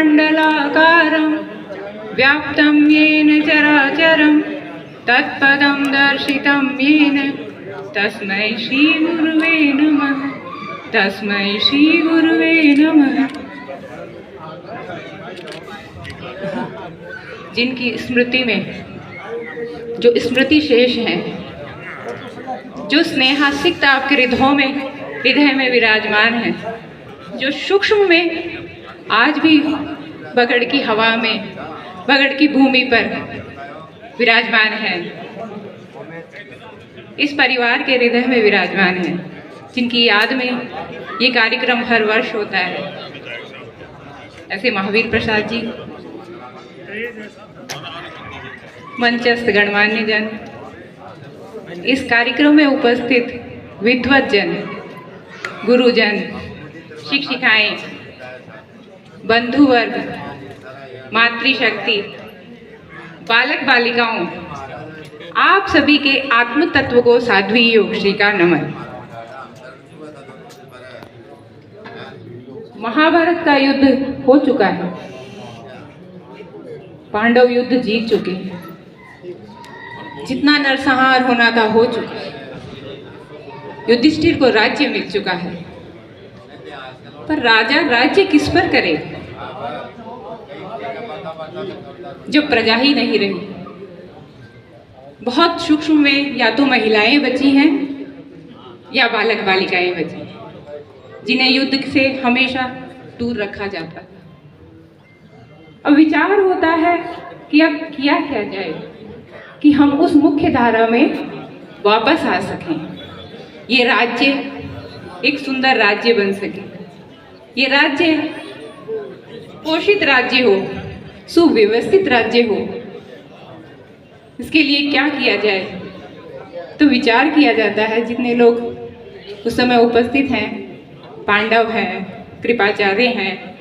मंडलाकारं व्याप्तं येन चराचरं तत्पदं दर्शितं येन तस्मै श्री गुरुवे नमः। तस्मै श्री गुरुवे नमः। जिनकी स्मृति में जो स्मृति शेष हैं, जो स्नेहासिकता आपके हृदय में विराजमान है, जो सूक्ष्म में आज भी बगड़ की हवा में, बगड़ की भूमि पर विराजमान है, इस परिवार के हृदय में विराजमान है, जिनकी याद में ये कार्यक्रम हर वर्ष होता है, ऐसे महावीर प्रसाद जी, मंचस्थ गणमान्य जन, इस कार्यक्रम में उपस्थित विद्वत जन, गुरुजन, शिक्षिकाएं, बंधुवर्ग, मातृशक्ति, बालक बालिकाओं, आप सभी के आत्म तत्व को साध्वी योग श्री का नमन। महाभारत का युद्ध हो चुका है, पांडव युद्ध जीत चुके हैं, जितना नरसंहार होना था हो चुका है, युधिष्ठिर को राज्य मिल चुका है, पर राजा राज्य किस पर करे जब प्रजा ही नहीं रही। बहुत सूक्ष्म में या तो महिलाएं बची हैं या बालक बालिकाएं बची हैं, जिन्हें युद्ध से हमेशा दूर रखा जाता है। अब विचार होता है कि अब किया क्या जाए कि हम उस मुख्य धारा में वापस आ सकें, ये राज्य एक सुंदर राज्य बन सके, ये राज्य पोषित राज्य हो, सुव्यवस्थित राज्य हो। इसके लिए क्या किया जाए? तो विचार किया जाता है, जितने लोग उस समय उपस्थित हैं, पांडव हैं, कृपाचार्य हैं,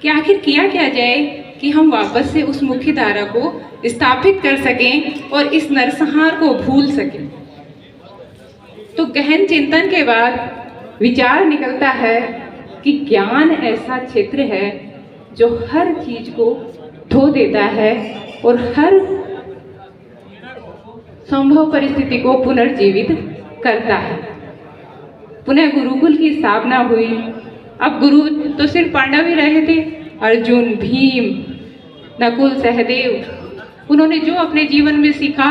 कि आखिर किया क्या जाए कि हम वापस से उस मुख्य धारा को स्थापित कर सकें और इस नरसंहार को भूल सकें। तो गहन चिंतन के बाद विचार निकलता है कि ज्ञान ऐसा क्षेत्र है जो हर चीज को धो देता है और हर संभव परिस्थिति को पुनर्जीवित करता है। पुनः गुरुकुल की स्थापना हुई। अब गुरु तो सिर्फ पांडव ही रहे थे, अर्जुन, भीम, नकुल, सहदेव, उन्होंने जो अपने जीवन में सीखा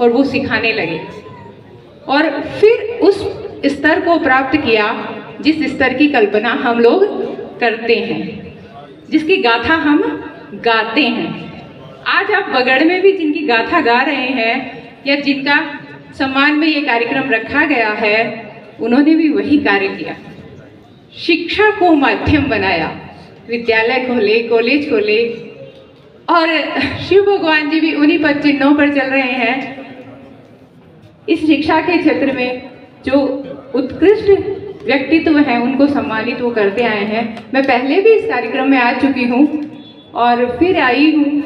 और वो सिखाने लगे और फिर उस स्तर को प्राप्त किया जिस स्तर की कल्पना हम लोग करते हैं, जिसकी गाथा हम गाते हैं। आज आप बगड़ में भी जिनकी गाथा गा रहे हैं या जिनका सम्मान में ये कार्यक्रम रखा गया है, उन्होंने भी वही कार्य किया, शिक्षा को माध्यम बनाया, विद्यालय खोले, कॉलेज खोले, और शिव भगवान जी भी उन्हीं पद चिन्हों पर चल रहे हैं। इस शिक्षा के क्षेत्र में जो उत्कृष्ट व्यक्तित्व हैं उनको सम्मानित वो करते आए हैं। मैं पहले भी इस कार्यक्रम में आ चुकी हूँ और फिर आई हूँ,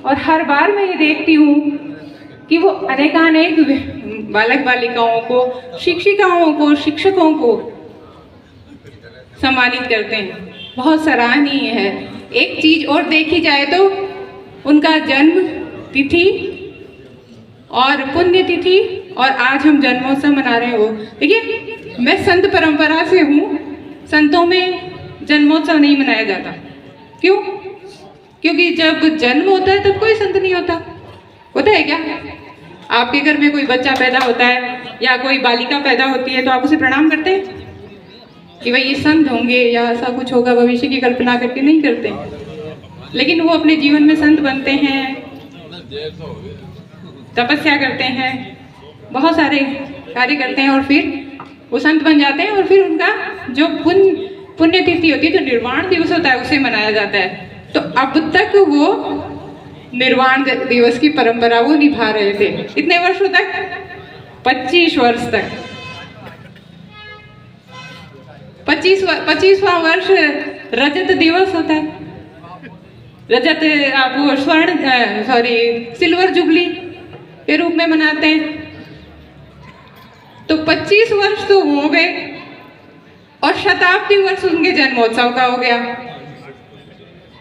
और हर बार मैं ये देखती हूँ कि वो अनेकानेक बालक बालिकाओं को, शिक्षिकाओं को, शिक्षकों को सम्मानित करते हैं। बहुत सराहनीय है। एक चीज और देखी जाए तो उनका जन्म तिथि और पुण्य तिथि और आज हम जन्मोत्सव मना रहे हो। देखिए, मैं संत परंपरा से हूँ, संतों में जन्मोत्सव नहीं मनाया जाता। क्यों? क्योंकि जब जन्म होता है तब कोई संत नहीं होता। होता है क्या? आपके घर में कोई बच्चा पैदा होता है या कोई बालिका पैदा होती है तो आप उसे प्रणाम करते हैं कि भाई ये संत होंगे या ऐसा कुछ होगा, भविष्य की कल्पना करके नहीं करते। लेकिन वो अपने जीवन में संत बनते हैं, तपस्या करते हैं, बहुत सारे कार्य करते हैं और फिर वो संत बन जाते हैं। और फिर उनका जो पुण्य तिथि होती है, जो निर्वाण दिवस होता है, उसे मनाया जाता है। तो अब तक वो निर्वाण दिवस की परंपरा वो निभा रहे थे। कितने वर्षों तक? 25 वर्ष तक। 25वां वर्ष रजत दिवस होता है। रजत आप वो सिल्वर जुबली के रूप में मनाते हैं। तो 25 वर्ष तो हो गए और शताब्दी वर्ष उनके जन्मोत्सव का हो गया।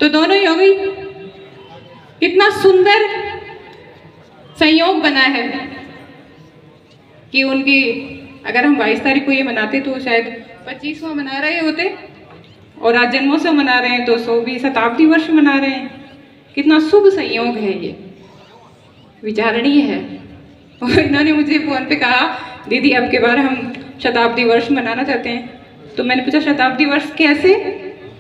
तो दोनों योगी कितना सुंदर संयोग बना है कि उनकी, अगर हम 22 तारीख को ये मनाते तो शायद 25वां मना रहे होते, और आज जन्मोत्सव मना रहे हैं तो 100वीं शताब्दी वर्ष मना रहे हैं। कितना शुभ संयोग है, ये विचारणीय है। और इन्होंने मुझे फोन पे कहा, दीदी अब के बार हम शताब्दी वर्ष मनाना चाहते हैं। तो मैंने पूछा शताब्दी वर्ष कैसे?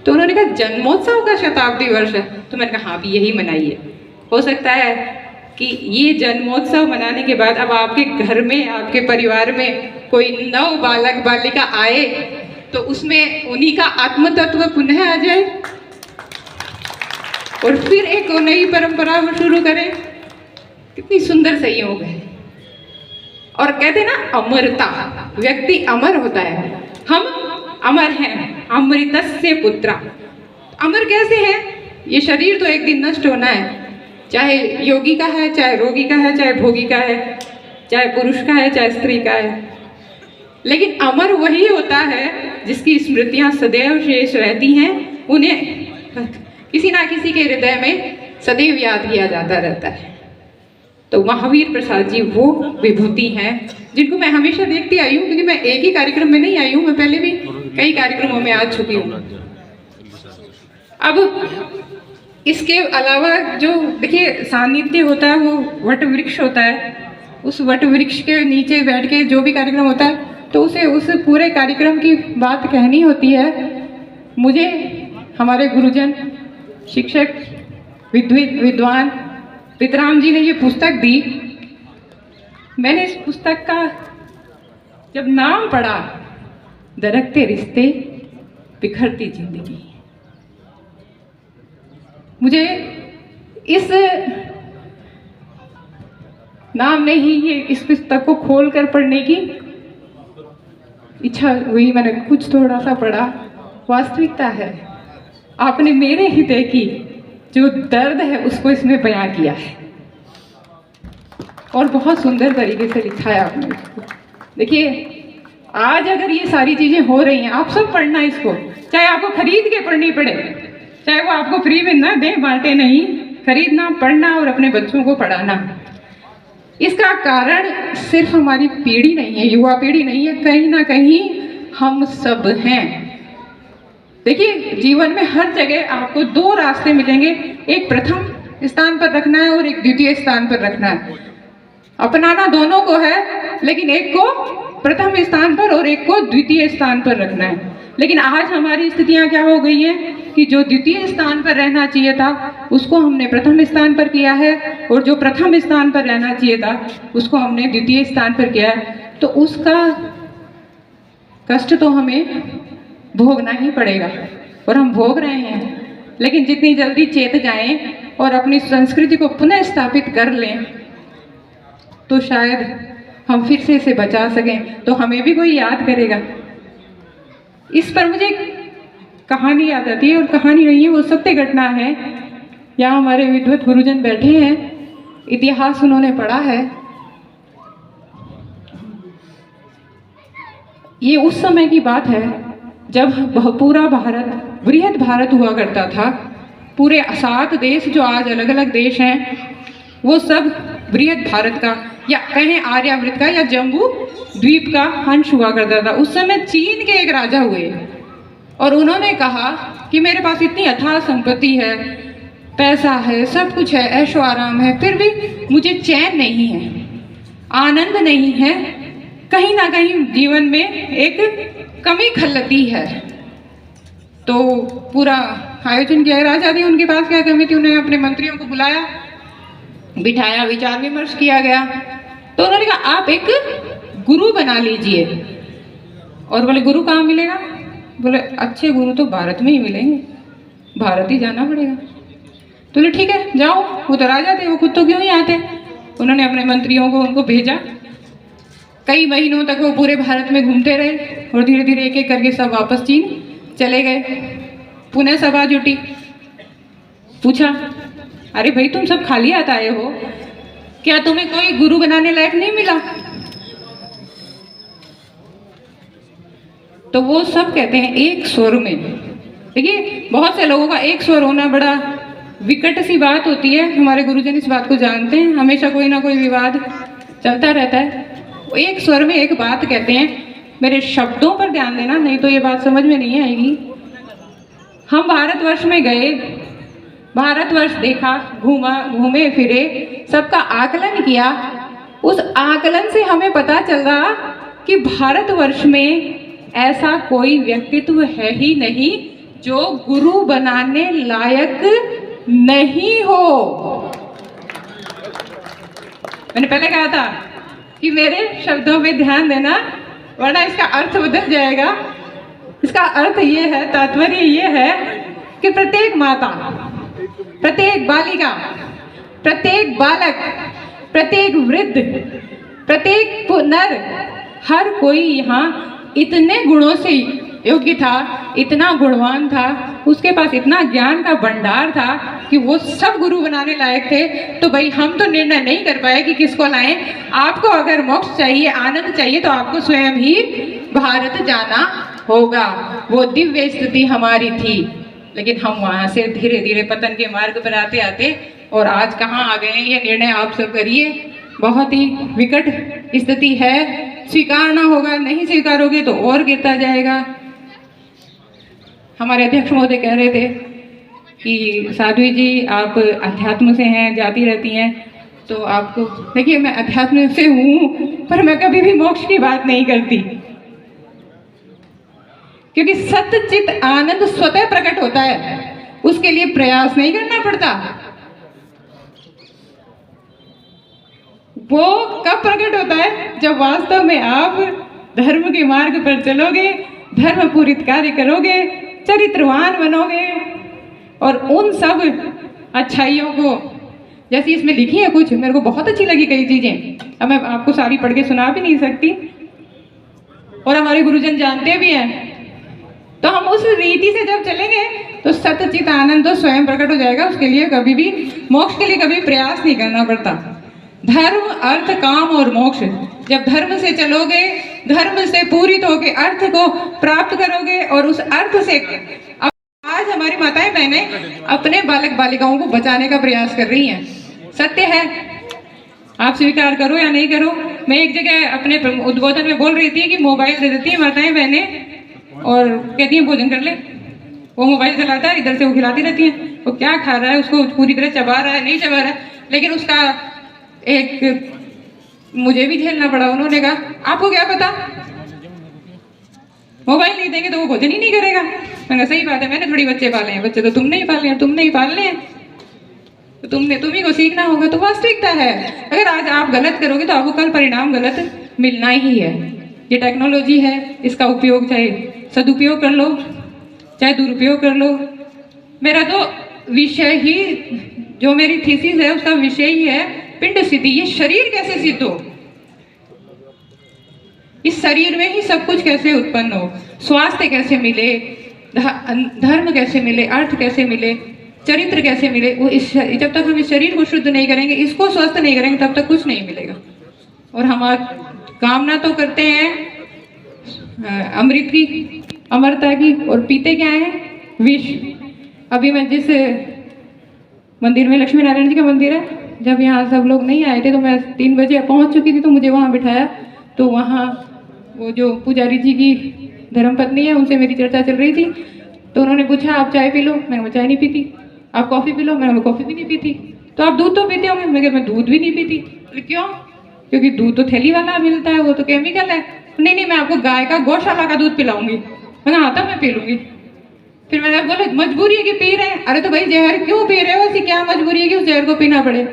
तो उन्होंने कहा जन्मोत्सव का शताब्दी वर्ष है। तो मैंने कहा हाँ भी यही मनाइए। हो सकता है कि ये जन्मोत्सव मनाने के बाद अब आपके घर में, आपके परिवार में कोई नव बालक बालिका आए तो उसमें उन्हीं का आत्म तत्व पुनः आ जाए और फिर एक नई परंपरा शुरू करें। कितनी सुंदर संयोग है। और कहते हैं ना अमरता, व्यक्ति अमर होता है। हम अमर हैं, अमृतस्य पुत्रा। अमर कैसे है? ये शरीर तो एक दिन नष्ट होना है, चाहे योगी का है, चाहे रोगी का है, चाहे भोगी का है, चाहे पुरुष का है, चाहे स्त्री का है। लेकिन अमर वही होता है जिसकी स्मृतियां सदैव शेष रहती हैं, उन्हें किसी ना किसी के हृदय में सदैव याद किया जाता रहता है। तो महावीर प्रसाद जी वो विभूति हैं जिनको मैं हमेशा देखती आई हूँ, क्योंकि मैं एक ही कार्यक्रम में नहीं आई हूँ, मैं पहले भी कई कार्यक्रमों में आ चुकी हूँ। अब इसके अलावा जो देखिए सानिध्य होता है, वो वट वृक्ष होता है। उस वट वृक्ष के नीचे बैठ के जो भी कार्यक्रम होता है तो उसे उस पूरे कार्यक्रम की बात कहनी होती है। मुझे हमारे गुरुजन, शिक्षक, विद्वान पितराम जी ने ये पुस्तक दी। मैंने इस पुस्तक का जब नाम पढ़ा, दरकते रिश्ते बिखरती जिंदगी, मुझे इस नाम ने ही ये इस पुस्तक को खोलकर पढ़ने की इच्छा हुई। मैंने कुछ थोड़ा सा पढ़ा, वास्तविकता है। आपने मेरे हृदय की जो दर्द है उसको इसमें बयां किया है और बहुत सुंदर तरीके से लिखा है आपने इसको। देखिए आज अगर ये सारी चीजें हो रही हैं, आप सब पढ़ना इसको, चाहे आपको खरीद के पढ़नी पड़े, चाहे वो आपको फ्री में ना दे, बांटे नहीं, खरीदना, पढ़ना और अपने बच्चों को पढ़ाना। इसका कारण सिर्फ हमारी पीढ़ी नहीं है, युवा पीढ़ी नहीं है, कहीं ना कहीं हम सब हैं। देखिए जीवन में हर जगह आपको दो रास्ते मिलेंगे, एक प्रथम स्थान पर रखना है और एक द्वितीय स्थान पर रखना है। अपनाना दोनों को है, लेकिन एक को प्रथम स्थान पर और एक को द्वितीय स्थान पर रखना है। लेकिन आज हमारी स्थितियां क्या हो गई हैं कि जो द्वितीय स्थान पर रहना चाहिए था उसको हमने प्रथम स्थान पर किया है, और जो प्रथम स्थान पर रहना चाहिए था उसको हमने द्वितीय स्थान पर किया है। तो उसका कष्ट तो हमें भोगना ही पड़ेगा और हम भोग रहे हैं। लेकिन जितनी जल्दी चेत जाएं और अपनी संस्कृति को पुनः स्थापित कर लें तो शायद हम फिर से इसे बचा सकें, तो हमें भी कोई याद करेगा। इस पर मुझे कहानी याद आती है, और कहानी नहीं है, वो सत्य घटना है। यहाँ हमारे विद्वत गुरुजन बैठे हैं, इतिहास उन्होंने पढ़ा है। ये उस समय की बात है जब पूरा भारत, बृहद भारत हुआ करता था। पूरे 7 देश जो आज अलग अलग देश हैं वो सब बृहद भारत का, या कहें आर्यावर्त का या जम्बू द्वीप का अंश हुआ करता था। उस समय चीन के एक राजा हुए और उन्होंने कहा कि मेरे पास इतनी अथाह संपत्ति है, पैसा है, सब कुछ है, ऐशो आराम है, फिर भी मुझे चैन नहीं है, आनंद नहीं है, कहीं ना कहीं जीवन में एक कमी खलती है। तो पूरा आयोजन किया, राजा थे, उनके पास क्या कमी थी, उन्हें अपने मंत्रियों को बुलाया, बिठाया, विचार विमर्श किया गया। तो उन्होंने कहा आप एक गुरु बना लीजिए। और बोले गुरु कहाँ मिलेगा? बोले अच्छे गुरु तो भारत में ही मिलेंगे, भारत ही जाना पड़ेगा। तो बोले ठीक है जाओ, वो तो राजा थे, वो खुद तो क्यों ही आते। उन्होंने अपने मंत्रियों को उनको भेजा। कई महीनों तक वो पूरे भारत में घूमते रहे और धीरे धीरे एक एक करके सब वापस चीन चले गए। पुनः सभा जुटी, पूछा अरे भाई तुम सब खाली हाथ आए हो, क्या तुम्हें कोई गुरु बनाने लायक नहीं मिला? तो वो सब कहते हैं एक स्वर में, देखिए, बहुत से लोगों का एक स्वर होना बड़ा विकट सी बात होती है। हमारे गुरुजन इस बात को जानते हैं, हमेशा कोई ना कोई विवाद चलता रहता है। वो एक स्वर में एक बात कहते हैं। मेरे शब्दों पर ध्यान देना, नहीं तो ये बात समझ में नहीं आएगी। हम भारतवर्ष में गए, भारतवर्ष देखा, घूमे फिरे, सबका आकलन किया। उस आकलन से हमें पता चला कि भारतवर्ष में ऐसा कोई व्यक्तित्व है ही नहीं जो गुरु बनाने लायक नहीं हो। मैंने पहले कहा था कि मेरे शब्दों पे ध्यान देना, वरना इसका अर्थ बदल जाएगा। इसका अर्थ ये है, तात्पर्य ये है कि प्रत्येक माता, प्रत्येक बालिका, प्रत्येक बालक, प्रत्येक वृद्ध, प्रत्येक नर, हर कोई यहाँ इतने गुणों से योग्य था, इतना गुणवान था, उसके पास इतना ज्ञान का भंडार था कि वो सब गुरु बनाने लायक थे। तो भाई हम तो निर्णय नहीं कर पाए कि किसको लाएं। आपको अगर मोक्ष चाहिए, आनंद चाहिए, तो आपको स्वयं ही भारत जाना होगा। वो दिव्य स्थिति हमारी थी, लेकिन हम वहाँ से धीरे धीरे पतन के मार्ग पर आते आते और आज कहाँ आ गए हैं, ये निर्णय आप सब करिए। बहुत ही विकट स्थिति है, स्वीकारना होगा, नहीं स्वीकारोगे तो और गिरता जाएगा। हमारे अध्यक्ष महोदय कह रहे थे कि साध्वी जी आप अध्यात्म से हैं, जाती रहती हैं, तो आपको देखिए मैं अध्यात्म से हूँ, पर मैं कभी भी मोक्ष की बात नहीं करती, क्योंकि सत्य चित आनंद स्वतः प्रकट होता है, उसके लिए प्रयास नहीं करना पड़ता। वो कब प्रकट होता है? जब वास्तव में आप धर्म के मार्ग पर चलोगे, धर्म पूरित कार्य करोगे, चरित्रवान बनोगे और उन सब अच्छाइयों को, जैसी इसमें लिखी है कुछ, मेरे को बहुत अच्छी लगी कई चीजें, अब मैं आपको सारी पढ़ के सुना भी नहीं सकती, और हमारे गुरुजन जानते भी हैं। तो हम उस रीति से जब चलेंगे तो सत्यचित आनंद तो स्वयं प्रकट हो जाएगा। उसके लिए कभी भी, मोक्ष के लिए कभी प्रयास नहीं करना पड़ता। धर्म, अर्थ, काम और मोक्ष, जब धर्म से चलोगे, धर्म से पूरित होके अर्थ को प्राप्त करोगे, और उस अर्थ से आज हमारी माताएं बहनें अपने बालक बालिकाओं को बचाने का प्रयास कर रही हैं। सत्य है, आप स्वीकार करो या नहीं करो। मैं एक जगह अपने उद्बोधन में बोल रही थी कि मोबाइल दे देती है माताएं बहनें और कहती हैं भोजन कर ले। वो मोबाइल चलाता है, इधर से वो खिलाती रहती है, वो क्या खा रहा है, उसको पूरी तरह चबा रहा है, नहीं चबा रहा है, लेकिन उसका एक मुझे भी झेलना पड़ा। उन्होंने कहा आपको क्या पता, मोबाइल नहीं देंगे तो वो भोजन ही नहीं करेगा। मैंने सही बात है, मैंने थोड़ी बच्चे पाले हैं, बच्चे तो तुमने ही पाले हैं, तुमने ही पालने हैं, तो तुम्ही को सीखना होगा। तो वास्तविकता है, अगर आज आप गलत करोगे तो आपको कल परिणाम गलत मिलना ही है। ये टेक्नोलॉजी है, इसका उपयोग चाहे सदुपयोग कर लो चाहे दुरुपयोग कर लो। मेरा तो विषय ही, जो मेरी थीसिस है उसका विषय ही है पिंड स्थिति। ये शरीर कैसे सिद्ध हो, इस शरीर में ही सब कुछ कैसे उत्पन्न हो, स्वास्थ्य कैसे मिले, धर्म कैसे मिले, अर्थ कैसे मिले, चरित्र कैसे मिले। वो जब तक हम इस शरीर को शुद्ध नहीं करेंगे, इसको स्वस्थ नहीं करेंगे, तब तक कुछ नहीं मिलेगा। और हम कामना तो करते हैं अमृत की, अमरता की, और पीते क्या है, विष। अभी मैं जिस मंदिर में, लक्ष्मी नारायण जी का मंदिर है, जब यहाँ सब लोग नहीं आए थे तो मैं 3 बजे पहुँच चुकी थी, तो मुझे वहाँ बिठाया। तो वहाँ वो जो पुजारी जी की धर्मपत्नी है, उनसे मेरी चर्चा चल रही थी। तो उन्होंने पूछा आप चाय पी लो, मैंने चाय नहीं पीती। आप कॉफ़ी पी लो, मैंने कॉफ़ी भी नहीं पीती। तो आप दूध तो पीते होंगे, मैं दूध भी नहीं पीती। क्यों? क्योंकि दूध तो थैली वाला मिलता है, वो तो केमिकल है। नहीं, मैं आपको गाय का, गौशाला का दूध पिलाऊंगी। मैंने हाँ तब मैं पी लूंगी। फिर मैंने बोला मजबूरी है कि पी रहे हैं। अरे तो भाई जहर क्यों पी रहे हो, ऐसी क्या मजबूरी है कि उस जहर को पीना पड़े?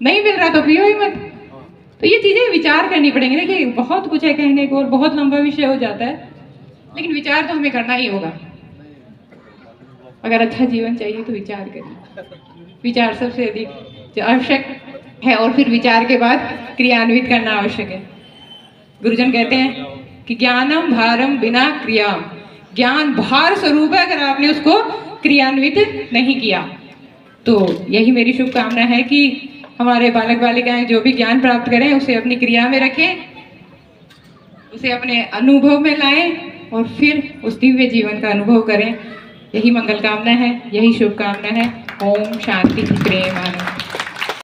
नहीं मिल रहा तो पियो ही मत। तो ये चीजें विचार करनी पड़ेंगी। देखिए बहुत कुछ है कहने को और बहुत लंबा विषय हो जाता है, लेकिन विचार तो हमें करना ही होगा। अगर अच्छा जीवन चाहिए तो विचार करिए। विचार सबसे अधिक आवश्यक है, और फिर विचार के बाद क्रियान्वित करना आवश्यक है। गुरुजन कहते हैं कि ज्ञानम भारम बिना क्रियाम। ज्ञान भार स्वरूप है, अगर आपने उसको क्रियान्वित नहीं किया। तो यही मेरी शुभकामना है कि हमारे बालक बालिकाएं जो भी ज्ञान प्राप्त करें, उसे अपनी क्रिया में रखें, उसे अपने अनुभव में लाएं, और फिर उस दिव्य जीवन का अनुभव करें। यही मंगल कामना है, यही शुभकामना है। ओम शांति प्रेम आनंद।